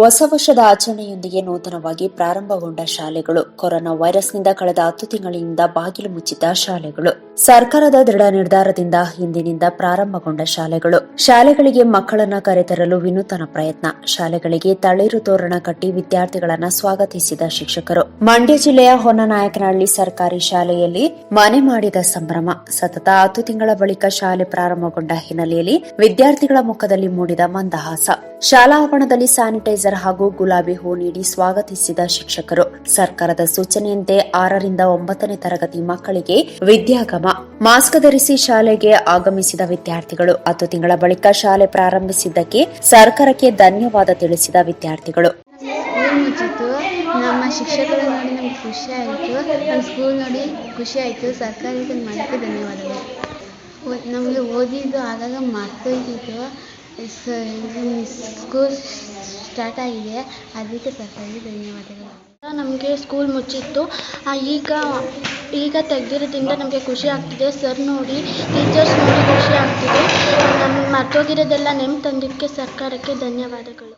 ಹೊಸ ವರ್ಷದ ಆಚರಣೆಯೊಂದಿಗೆ ನೂತನವಾಗಿ ಪ್ರಾರಂಭಗೊಂಡ ಶಾಲೆಗಳು. ಕೊರೋನಾ ವೈರಸ್ನಿಂದ ಕಳೆದ 10 ತಿಂಗಳಿನಿಂದ ಬಾಗಿಲು ಮುಚ್ಚಿದ್ದ ಶಾಲೆಗಳು. ಸರ್ಕಾರದ ದೃಢ ನಿರ್ಧಾರದಿಂದ ಇಂದಿನಿಂದ ಪ್ರಾರಂಭಗೊಂಡ ಶಾಲೆಗಳು. ಶಾಲೆಗಳಿಗೆ ಮಕ್ಕಳನ್ನ ಕರೆತರಲು ವಿನೂತನ ಪ್ರಯತ್ನ. ಶಾಲೆಗಳಿಗೆ ತಳಿರು ತೋರಣ ಕಟ್ಟಿ ವಿದ್ಯಾರ್ಥಿಗಳನ್ನ ಸ್ವಾಗತಿಸಿದ ಶಿಕ್ಷಕರು. ಮಂಡ್ಯ ಜಿಲ್ಲೆಯ ಹೊನ್ನನಾಯಕನಹಳ್ಳಿ ಸರ್ಕಾರಿ ಶಾಲೆಯಲ್ಲಿ ಮನೆ ಮಾಡಿದ ಸಂಭ್ರಮ. ಸತತ 10 ತಿಂಗಳ ಬಳಿಕ ಶಾಲೆ ಪ್ರಾರಂಭಗೊಂಡ ಹಿನ್ನೆಲೆಯಲ್ಲಿ ವಿದ್ಯಾರ್ಥಿಗಳ ಮುಖದಲ್ಲಿ ಮೂಡಿದ ಮಂದಹಾಸ. ಶಾಲಾ ಆವರಣದಲ್ಲಿ ಸ್ಯಾನಿಟೈಸರ್ ಹಾಗೂ ಗುಲಾಬಿ ಹೂ ನೀಡಿ ಸ್ವಾಗತಿಸಿದ ಶಿಕ್ಷಕರು. ಸರ್ಕಾರದ ಸೂಚನೆಯಂತೆ 6ರಿಂದ 9ನೇ ತರಗತಿ ಮಕ್ಕಳಿಗೆ ವಿದ್ಯಾಗಮ. ಮಾಸ್ಕ್ ಧರಿಸಿ ಶಾಲೆಗೆ ಆಗಮಿಸಿದ ವಿದ್ಯಾರ್ಥಿಗಳು. 10 ತಿಂಗಳ ಬಳಿಕ ಶಾಲೆ ಪ್ರಾರಂಭಿಸಿದ್ದಕ್ಕೆ ಸರ್ಕಾರಕ್ಕೆ ಧನ್ಯವಾದ ತಿಳಿಸಿದ ವಿದ್ಯಾರ್ಥಿಗಳು. ನಮ್ಮ ಶಿಕ್ಷಕರು ನೋಡಿ ನಮ್ಗೆ ಖುಷಿ ಆಯಿತು. ನಮ್ಮ ಸ್ಕೂಲ್ ನೋಡಿ ಖುಷಿ ಆಯಿತು. ಸರ್ಕಾರಕ್ಕೆ ಮಾಡೋಕ್ಕೆ ಧನ್ಯವಾದಗಳು. ನಮಗೆ ಓದಿದ್ದು ಆಗಾಗ ಮರ್ತೋಯ್ತಿತ್ತು. ಸ್ಕೂಲ್ ಸ್ಟಾರ್ಟ್ ಆಗಿದೆ, ಅದಕ್ಕೆ ಸರ್ಕಾರಕ್ಕೆ ಧನ್ಯವಾದಗಳು. ನಮಗೆ ಸ್ಕೂಲ್ ಮುಚ್ಚಿತ್ತು, ಈಗ ತೆಗೆದಿರೋದ್ರಿಂದ ನಮಗೆ ಖುಷಿ ಆಗ್ತಿದೆ. ಸರ್ ನೋಡಿ, ಟೀಚರ್ಸ್ ನೋಡಿ ಖುಷಿ ಆಗ್ತಿದೆ. ನಮ್ಗೆ ಮರ್ತೋಗಿರೋದೆಲ್ಲ ನೆನಪು ತಂದಿದ್ದಕ್ಕೆ ಸರ್ಕಾರಕ್ಕೆ ಧನ್ಯವಾದಗಳು.